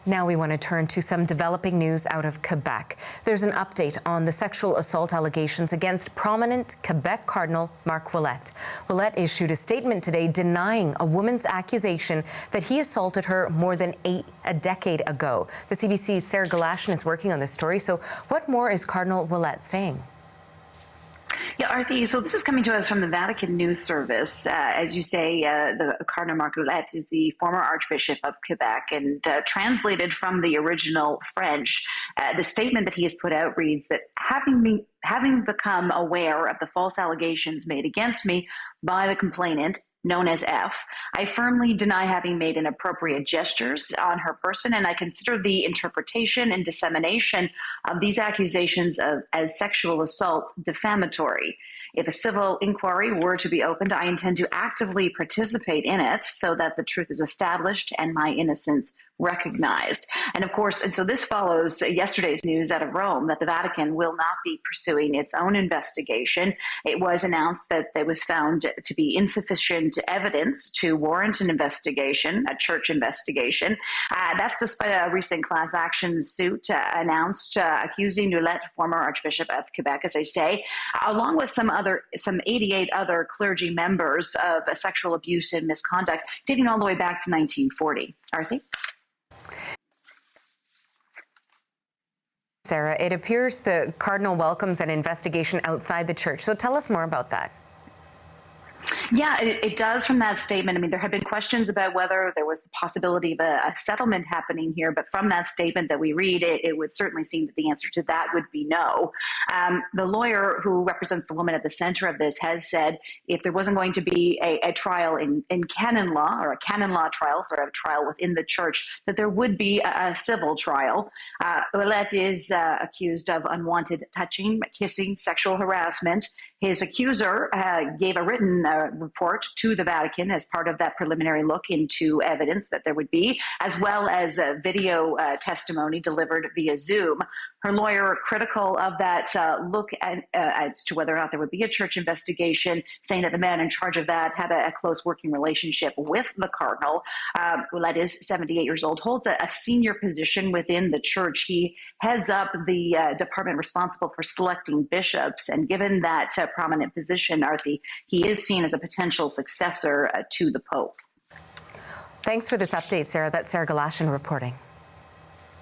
Now we want to turn to some developing news out of Quebec. There's an update on the sexual assault allegations against prominent Quebec Cardinal Marc Ouellet. Ouellet issued a statement today denying a woman's accusation that he assaulted her more than a decade ago. The CBC's Sarah Galashan is working on this story. So what more is Cardinal Ouellet saying? Yeah, Arthi, so this is coming to us from the Vatican News Service. As you say, the Cardinal Marc Ouellet is the former Archbishop of Quebec, and translated from the original French, the statement that he has put out reads that having become aware of the false allegations made against me by the complainant, known as F, I firmly deny having made inappropriate gestures on her person, and I consider the interpretation and dissemination of these accusations as sexual assaults defamatory. If a civil inquiry were to be opened, I intend to actively participate in it so that the truth is established and my innocence recognized. And of course, and so this follows yesterday's news out of Rome that the Vatican will not be pursuing its own investigation. It was announced that there was found to be insufficient evidence to warrant an investigation, a church investigation. That's despite a recent class action suit announced accusing Ouellet, former Archbishop of Quebec, as I say, along with some 88 other clergy members of sexual abuse and misconduct dating all the way back to 1940. Arthi? Sarah, it appears the Cardinal welcomes an investigation outside the church. So tell us more about that. Yeah, it does from that statement. I mean, there have been questions about whether there was the possibility of a settlement happening here, but from that statement that we read, it would certainly seem that the answer to that would be no. The lawyer who represents the woman at the center of this has said if there wasn't going to be a trial in canon law, or a canon law trial, sort of a trial within the church, that there would be a civil trial. Ouellet is accused of unwanted touching, kissing, sexual harassment. His accuser gave a written report to the Vatican as part of that preliminary look into evidence that there would be, as well as a video testimony delivered via Zoom. Her lawyer, critical of that look as to whether or not there would be a church investigation, saying that the man in charge of that had a close working relationship with the cardinal. Ouellet is 78 years old, holds a senior position within the church. He heads up the department responsible for selecting bishops, and given that prominent position, Arthi, he is seen as a potential successor to the Pope. Thanks for this update, Sarah. That's Sarah Galashan reporting.